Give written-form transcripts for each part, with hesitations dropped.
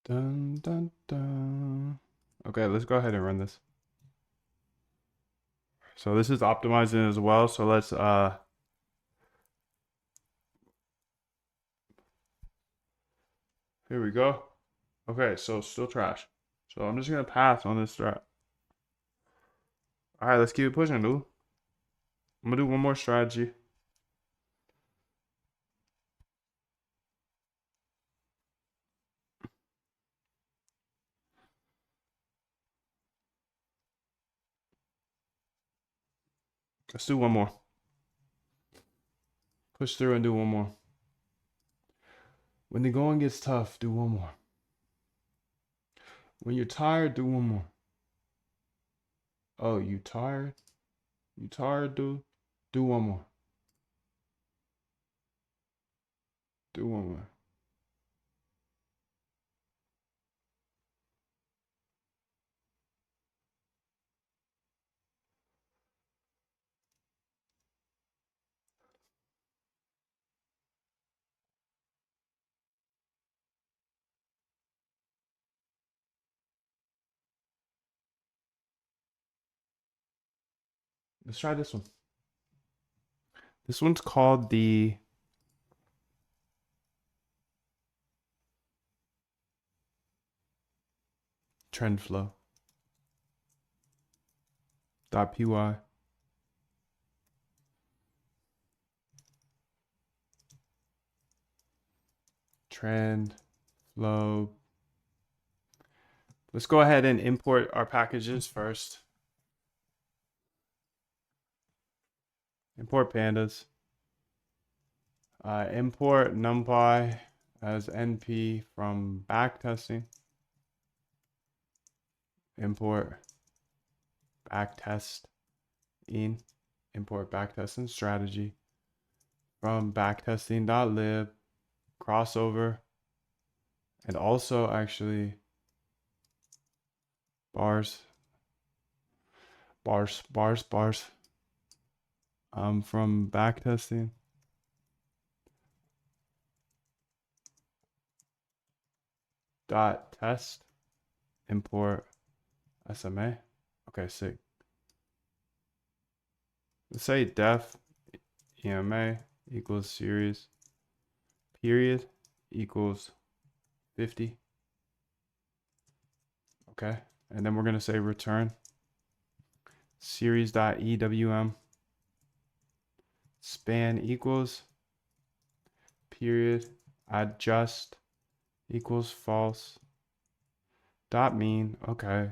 Dun, dun, dun. Okay, let's go ahead and run this. So this is optimizing as well. So let's here we go. Okay, so still trash. So I'm just gonna pass on this strat. All right, let's keep it pushing, dude. I'm gonna do one more strategy. Let's do one more. Push through and do one more. When the going gets tough, do one more. When you're tired, do one more. Oh, you tired? You tired, dude? Do one more. Do one more. Let's try this one. This one's called the trend flow. .py. Trend flow. Let's go ahead and import our packages first. Import pandas. Import numpy as np from backtesting. Import backtest in. Import backtesting strategy from backtesting.lib crossover, and also actually bars from backtesting dot test import SMA. Okay, sick. Let's say def EMA equals series period equals 50. Okay, and then we're gonna say return series.ewm span equals period adjust equals false dot mean. Okay,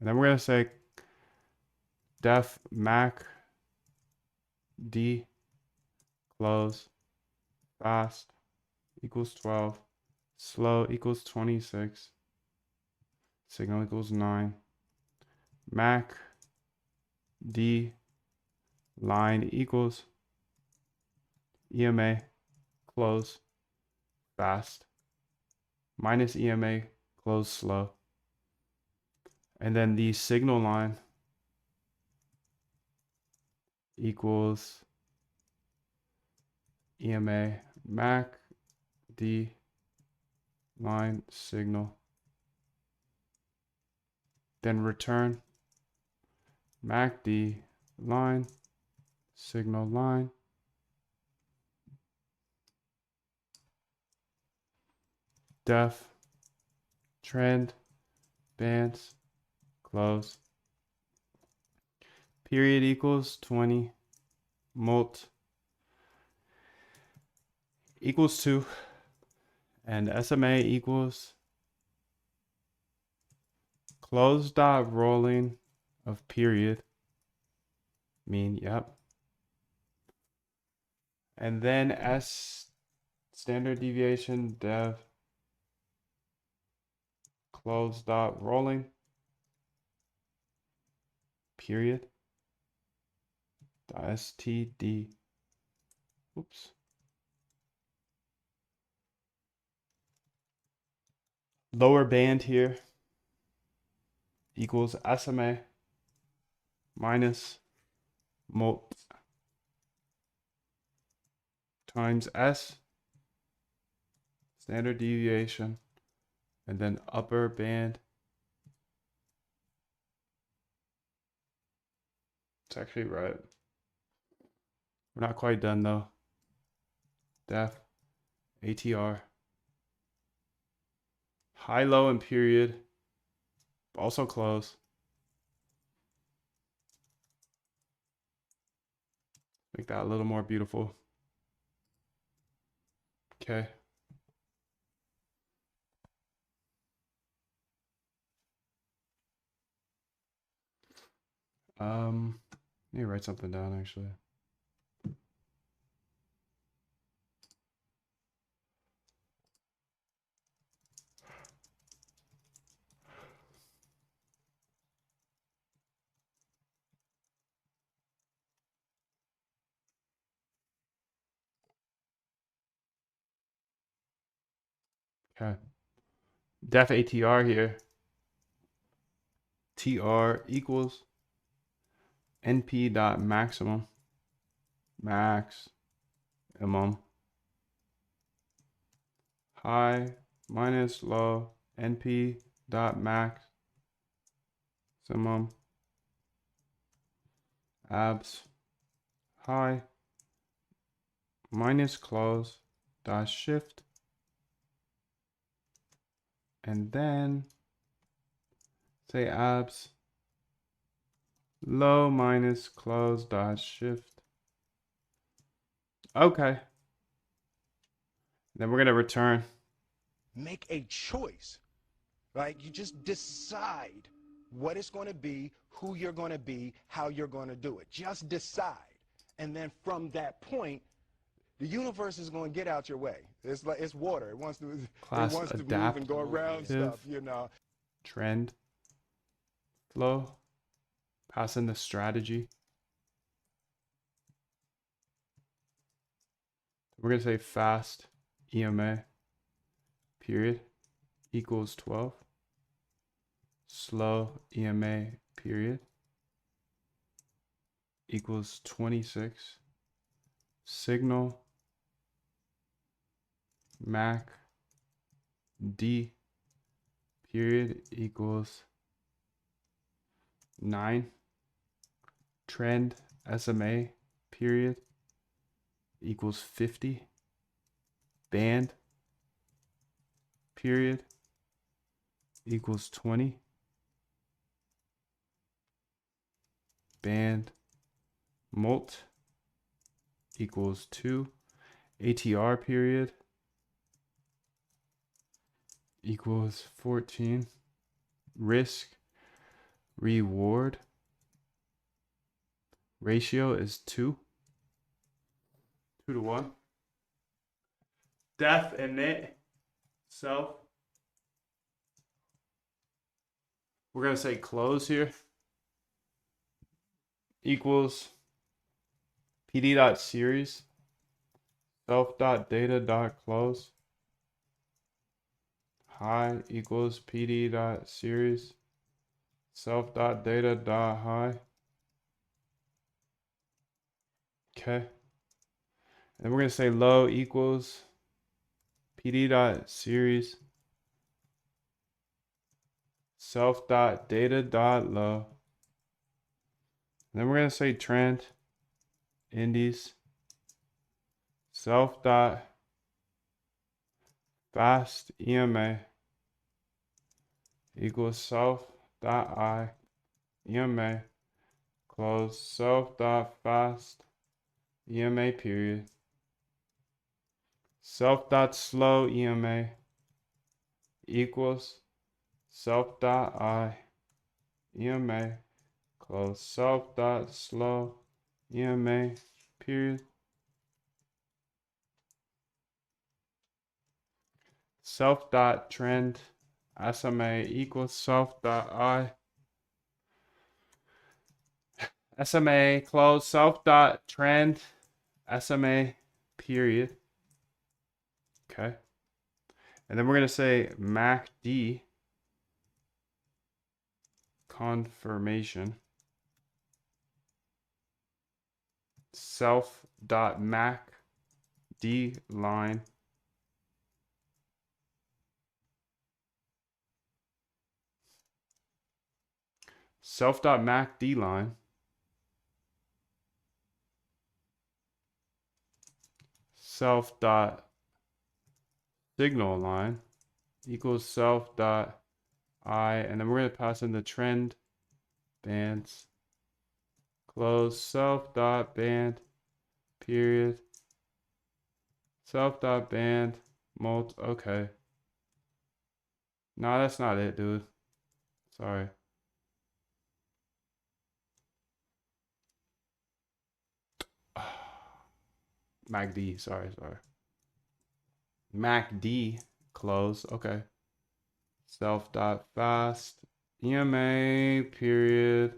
and then we're gonna say def mac d close fast equals 12, slow equals 26, signal equals 9, mac d line equals EMA close fast minus EMA close slow. And then the signal line equals EMA mac d line signal. Then return mac d line signal line. Def trend bands close. Period equals 20. Molt equals 2. And SMA equals close dot rolling of period mean. Yep. And then S standard deviation dev close dot rolling period dot std. Oops. Lower band here equals SMA minus molt times S standard deviation and then upper band. It's actually right. We're not quite done though. Def, ATR. High, low, and period. Also close. Make that a little more beautiful. Okay. I need to write something down actually. Okay. Def ATR here. TR equals NP dot maximum. Maximum. High minus low. NP dot maximum. Abs. High minus close dot shift. And then say abs low minus close dot shift. Okay. Then we're going to return. Make a choice, right? You just decide what it's going to be, who you're going to be, how you're going to do it. Just decide. And then from that point, the universe is going to get out your way. It's like it's water. It wants to move and go around stuff, you know. Trend. Flow. Pass in the strategy. We're going to say fast EMA period equals 12. Slow EMA period equals 26. Signal Mac D period equals 9. Trend SMA period equals 50. Band period equals 20. Band molt equals 2. ATR period equals 14. Risk reward ratio is 2. 2 to 1. Def init self. We're going to say close here equals pd.series self.data.close. High equals pd.series self.data.high. Okay. And we're going to say low equals pd.series self.data.low. Then we're going to say trend indies self.fast EMA equals self.I EMA close self.fast EMA period self.slow EMA equals self.I EMA close self.slow EMA period self.trend SMA equals self.I SMA close self.trend SMA period. Okay. And then we're going to say MACD confirmation self.MACD line self.macd line, self.signal line equals self.I, and then we're going to pass in the trend bands, close self.band period, self.band okay. No, that's not it, dude. Sorry. MACD, sorry. MACD, close, okay. Self.fast, EMA, period.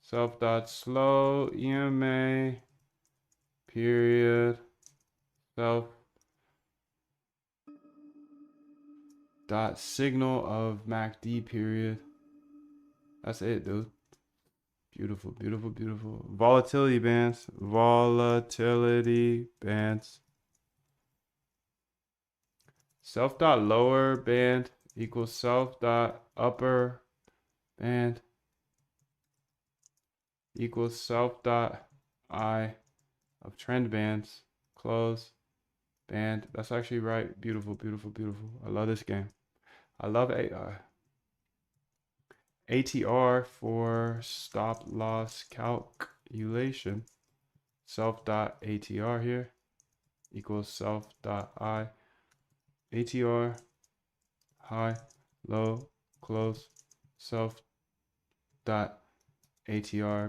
Self.slow, EMA, period. Self.signal of MACD, period. That's it, dude. Beautiful, beautiful, beautiful. Volatility bands. Volatility bands. Self.lower band equals self.upper band equals self.I of trend bands. Close band. That's actually right. Beautiful, beautiful, beautiful. I love this game. I love AI. ATR for stop loss calculation. Self.ATR here equals self.I. ATR, high, low, close, self.ATR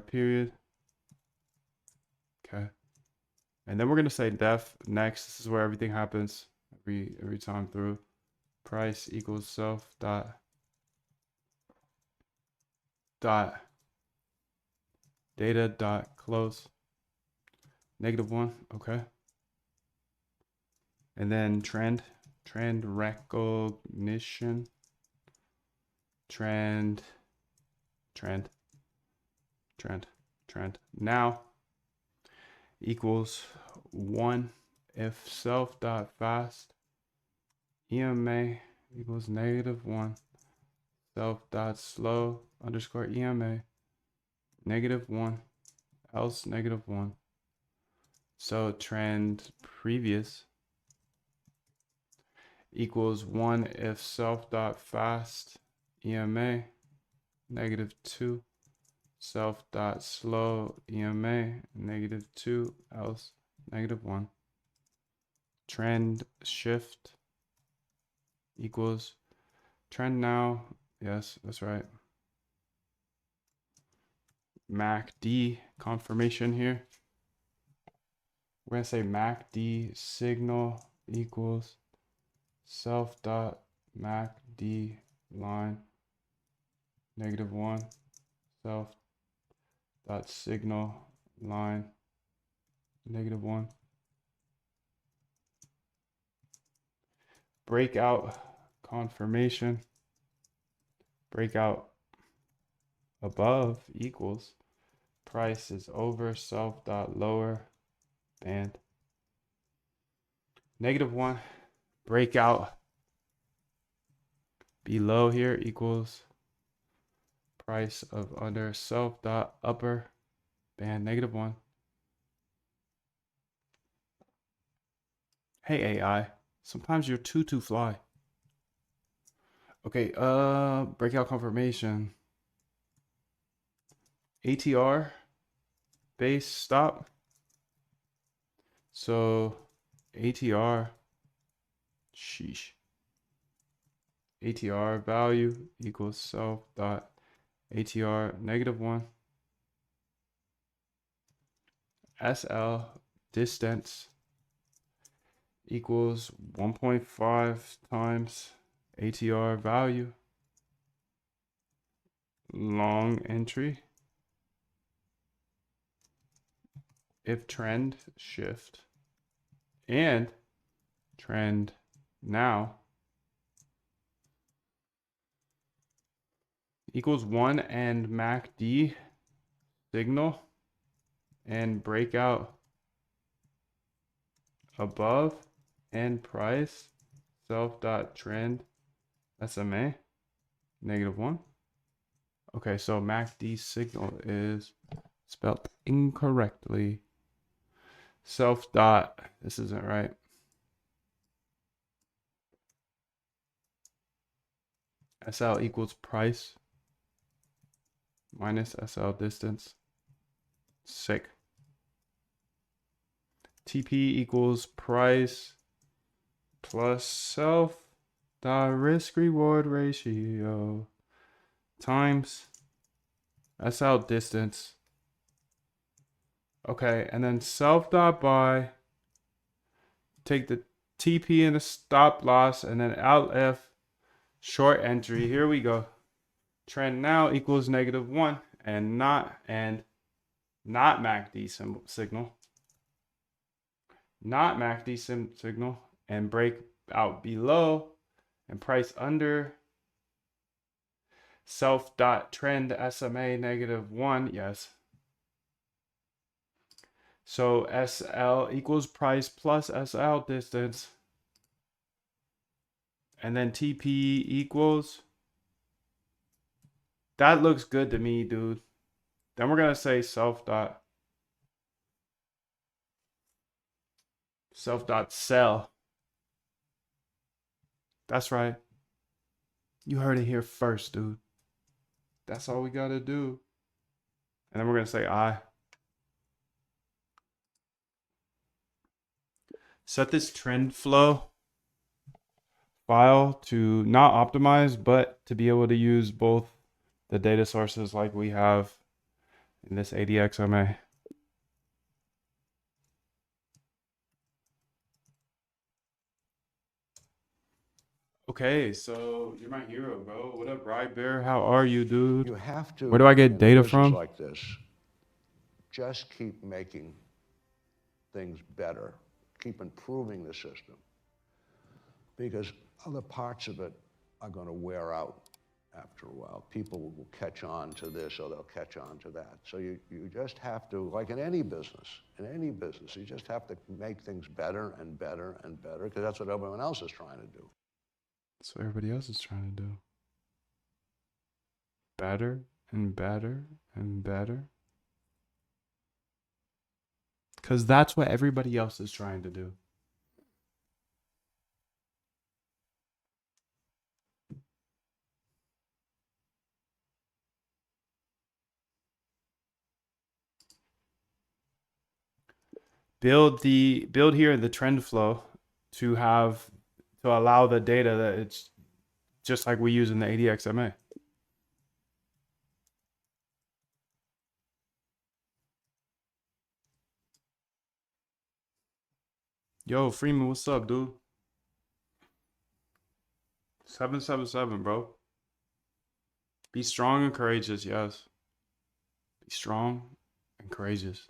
period. Okay. And then we're going to say def next. This is where everything happens every time through. Price equals self dot data dot close -1. Okay. And then trend recognition, trend now equals 1 if self dot fast EMA equals -1 self dot slow underscore EMA -1 else -1. So trend previous equals 1 if self dot fast EMA -2 self dot slow EMA -2 else -1. Trend shift equals trend now. Yes, that's right. MACD confirmation here. We're going to say MACD signal equals self dot MACD line -1 self dot signal line -1. Breakout confirmation. Breakout above equals price is over self dot lower band -1. Breakout below here equals price of under self dot upper band -1. Hey AI, sometimes you're too fly. Okay, breakout confirmation. ATR base stop. So ATR, sheesh. ATR value equals self dot ATR -1. SL distance equals 1.5 times ATR value. Long entry. If trend shift and trend now equals 1 and MACD signal and breakout above and price self dot trend SMA -1. Okay, so MACD signal is spelled incorrectly. Self dot. This isn't right. SL equals price minus SL distance. Sick. TP equals price plus self dot risk reward ratio times SL distance. Okay, and then self dot buy. Take the TP and the stop loss, and then Alt F short entry. Here we go. Trend now equals -1 and not MACD signal. Not MACD signal and break out below and price under self dot trend SMA -1. Yes. So SL equals price plus SL distance. And then TP equals. That looks good to me, dude. Then we're going to say self dot sell. That's right. You heard it here first, dude. That's all we got to do. And then we're going to say I. Set this trend flow file to not optimize, but to be able to use both the data sources like we have in this ADXMA. Okay, so you're my hero, bro. What up, Ride Bear? How are you, dude? You have to. Where do I get in data a business from? like this, just keep making things better. Keep improving the system. Because other parts of it are going to wear out after a while. People will catch on to this or they'll catch on to that. So you just have to, like in any business, you just have to make things better and better and better because that's what everyone else is trying to do. That's what everybody else is trying to do. Better and better and better. Because that's what everybody else is trying to do. Build here the trend flow to allow the data that it's just like we use in the ADXMA. Yo, Freeman, what's up, dude? 777, bro. Be strong and courageous, yes. Be strong and courageous.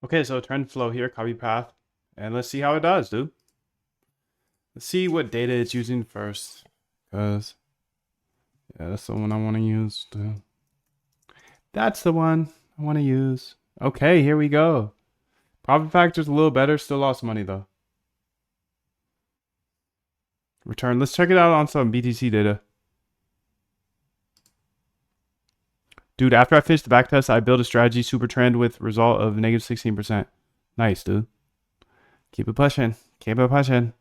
Okay, so trend flow here, copy path. And let's see how it does, dude. Let's see what data it's using first. Because, yeah, that's the one I want to use. That's the one I want to use. Okay, here we go. Profit factor's a little better. Still lost money, though. Return. Let's check it out on some BTC data. Dude, after I finished the backtest, I built a strategy super trend with result of -16%. Nice, dude. Keep it pushing. Keep it pushing.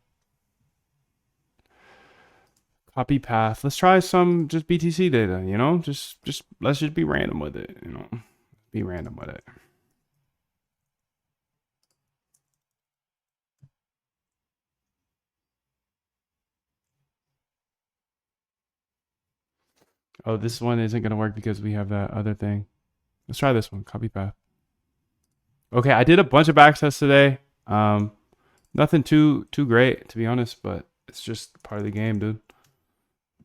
Copy path. Let's try some just BTC data, you know? Just let's just be random with it, you know? Be random with it. Oh, this one isn't going to work because we have that other thing. Let's try this one, copy path. Okay, I did a bunch of backtests today. Nothing too great, to be honest, but it's just part of the game, dude.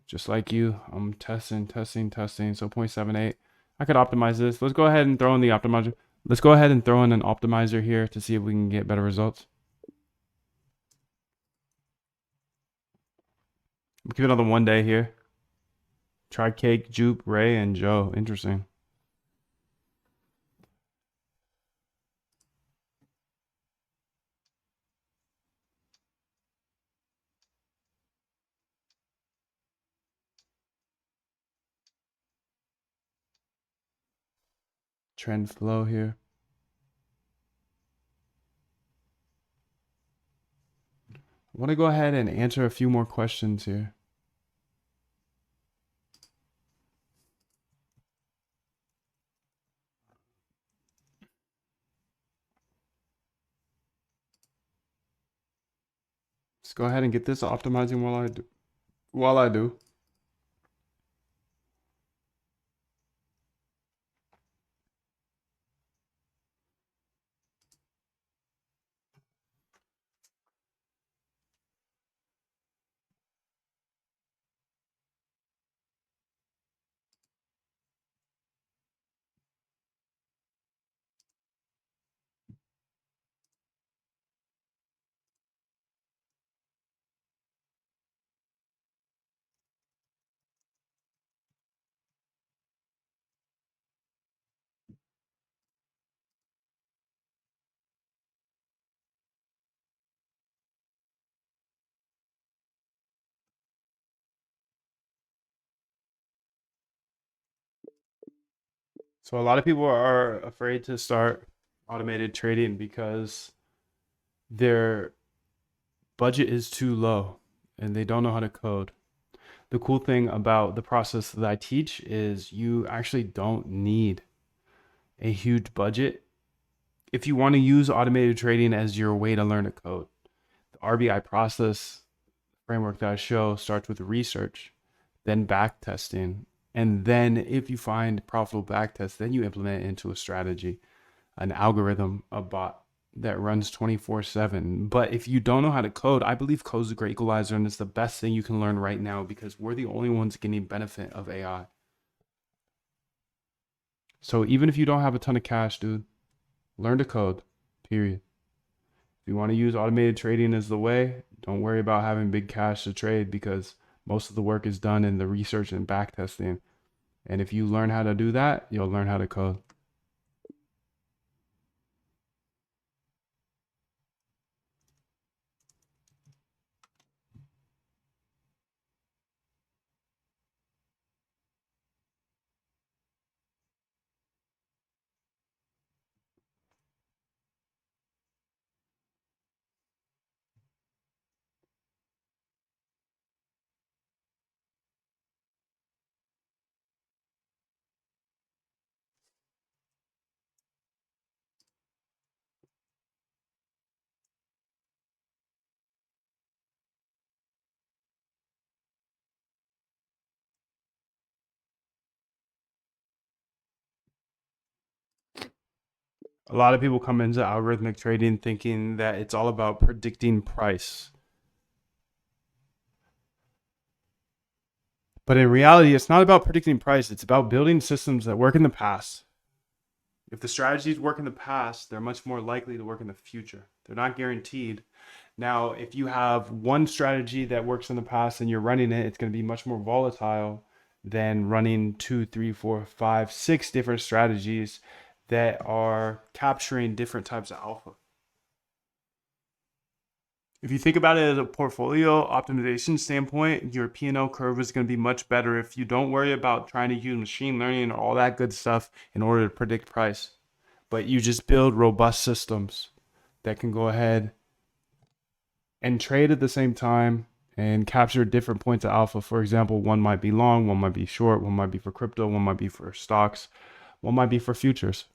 Just like you, I'm testing. So 0.78. I could optimize this. Let's go ahead and throw in the optimizer. Let's go ahead and throw in an optimizer here to see if we can get better results. Give it another 1 day here. Try Cake, Jupe, Ray, and Joe. Interesting. Trend flow here. I want to go ahead and answer a few more questions here. Let's go ahead and get this optimizing while I do. So a lot of people are afraid to start automated trading because their budget is too low and they don't know how to code. The cool thing about the process that I teach is you actually don't need a huge budget if you want to use automated trading as your way to learn to code. The RBI process framework that I show starts with research, then back testing, and then if you find profitable back tests, then you implement it into a strategy, an algorithm, a bot that runs 24/7. But if you don't know how to code, I believe code's a great equalizer and it's the best thing you can learn right now because we're the only ones getting benefit of AI. So even if you don't have a ton of cash, dude, learn to code, period. If you want to use automated trading as the way, don't worry about having big cash to trade because most of the work is done in the research and back testing. And if you learn how to do that, you'll learn how to code. A lot of people come into algorithmic trading thinking that it's all about predicting price. But in reality, it's not about predicting price. It's about building systems that work in the past. If the strategies work in the past, they're much more likely to work in the future. They're not guaranteed. Now, if you have one strategy that works in the past and you're running it, it's going to be much more volatile than running 2, 3, 4, 5, 6 different strategies that are capturing different types of alpha. If you think about it as a portfolio optimization standpoint, your P&L curve is going to be much better if you don't worry about trying to use machine learning or all that good stuff in order to predict price. But you just build robust systems that can go ahead and trade at the same time and capture different points of alpha. For example, one might be long, one might be short, one might be for crypto, one might be for stocks, one might be for futures.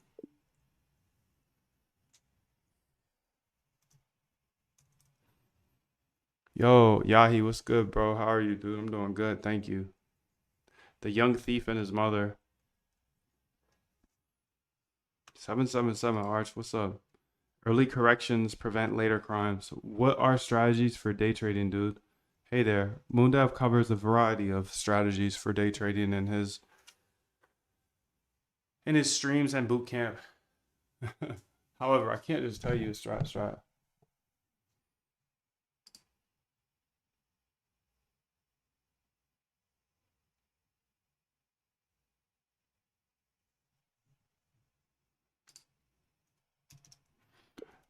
Yo, Yahi, what's good, bro? How are you, dude? I'm doing good. Thank you. The young thief and his mother. 777 Arch, what's up? Early corrections prevent later crimes. What are strategies for day trading, dude? Hey there. Moondev covers a variety of strategies for day trading in his streams and boot camp. However, I can't just tell you a strat.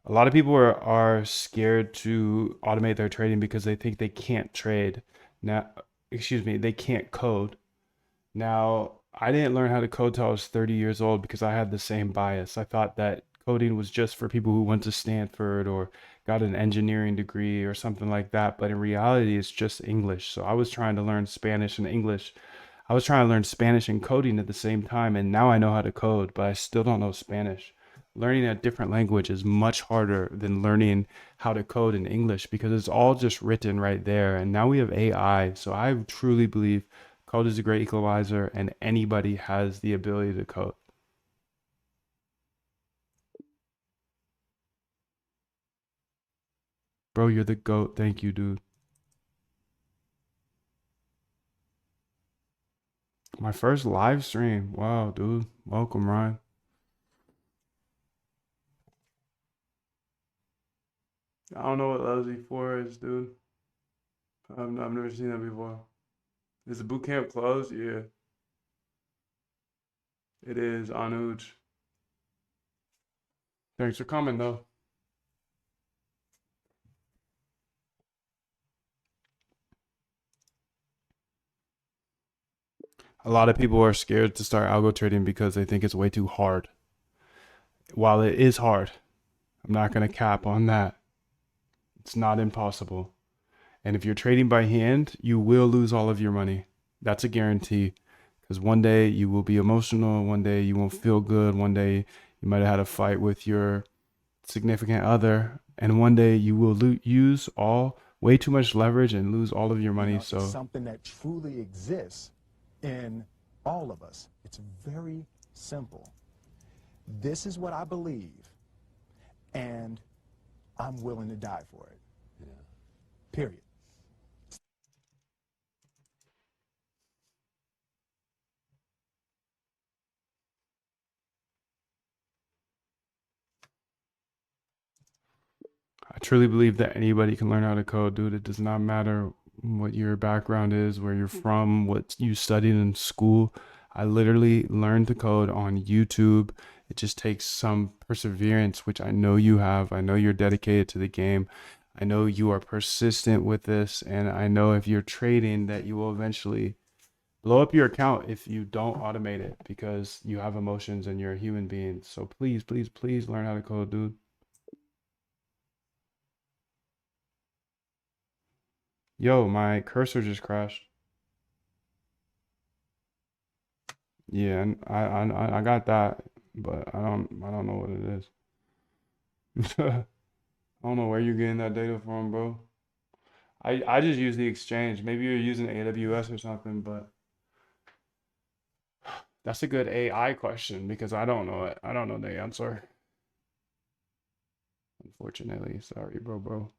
A lot of people are scared to automate their trading because they think they can't trade. Now, excuse me, they can't code. Now, I didn't learn how to code till I was 30 years old because I had the same bias. I thought that coding was just for people who went to Stanford or got an engineering degree or something like that. But in reality, it's just English. So I was trying to learn Spanish and English. I was trying to learn Spanish and coding at the same time. And now I know how to code, but I still don't know Spanish. Learning a different language is much harder than learning how to code in English because it's all just written right there. And now we have AI. So I truly believe code is a great equalizer, and anybody has the ability to code. Bro, you're the GOAT. Thank you, dude. My first live stream. Wow, dude. Welcome, Ryan. I don't know what Leslie 4 is, dude. I've never seen that before. Is the boot camp closed? Yeah, it is. Anuj. Thanks for coming, though. A lot of people are scared to start algo trading because they think it's way too hard. While it is hard, I'm not going to cap on that. It's not impossible. And if you're trading by hand, you will lose all of your money. That's a guarantee. Because one day you will be emotional. One day you won't feel good. One day you might have had a fight with your significant other. And one day you will use way too much leverage and lose all of your money. It's something that truly exists in all of us. It's very simple. This is what I believe, and I'm willing to die for it. Yeah. Period. I truly believe that anybody can learn how to code, dude. It does not matter what your background is, where you're from, what you studied in school. I literally learned to code on YouTube. It just takes some perseverance, which I know you have. I know you're dedicated to the game. I know you are persistent with this. And I know if you're trading that you will eventually blow up your account if you don't automate it because you have emotions and you're a human being. So please, please, please learn how to code, dude. Yo, my cursor just crashed. Yeah, and I got that, but I don't know what it is. I don't know where you're getting that data from, bro. I just use the exchange. Maybe you're using AWS or something, but that's a good AI question because I don't know it. I don't know the answer. Unfortunately, sorry, bro.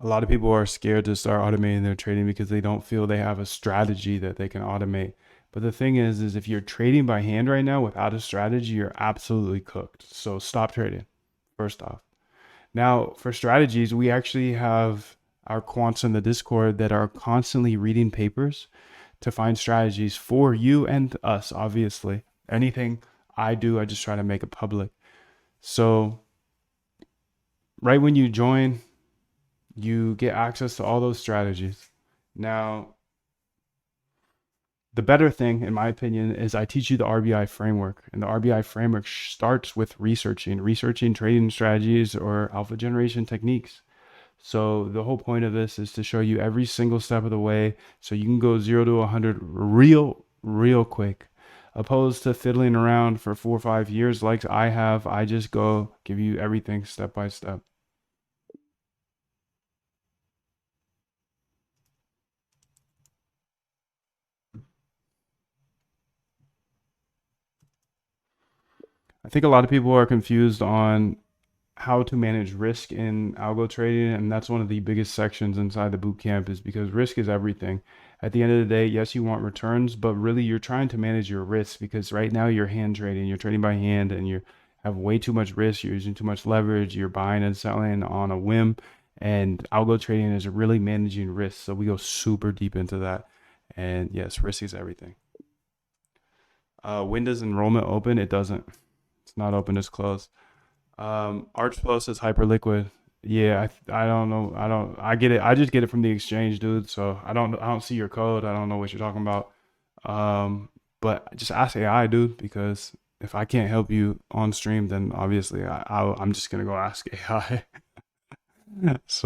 A lot of people are scared to start automating their trading because they don't feel they have a strategy that they can automate. But the thing is if you're trading by hand right now without a strategy, you're absolutely cooked. So stop trading, first off. Now, for strategies, we actually have our quants in the Discord that are constantly reading papers to find strategies for you and us, obviously. Anything I do, I just try to make it public. So right when you join, you get access to all those strategies. Now, the better thing, in my opinion, is I teach you the RBI framework. And the RBI framework starts with researching trading strategies or alpha generation techniques. So the whole point of this is to show you every single step of the way so you can go 0 to 100 real quick. opposed to fiddling around for 4 or 5 years like I have. I just go give you everything step by step. I think a lot of people are confused on how to manage risk in algo trading, and that's one of the biggest sections inside the boot camp, is because risk is everything. At the end of the day, yes, you want returns, but really you're trying to manage your risk, because right now you're hand trading, you're trading by hand, and you have way too much risk, you're using too much leverage, you're buying and selling on a whim, and algo trading is really managing risk. So we go super deep into that. And yes, risk is everything. When does enrollment open? It doesn't. It's not open, it's closed. Archflow says Hyperliquid. Yeah, I don't know. I get it. I just get it from the exchange, dude. So I don't see your code. I don't know what you're talking about. But just ask AI, dude, because if I can't help you on stream, then obviously I'm just gonna go ask AI. So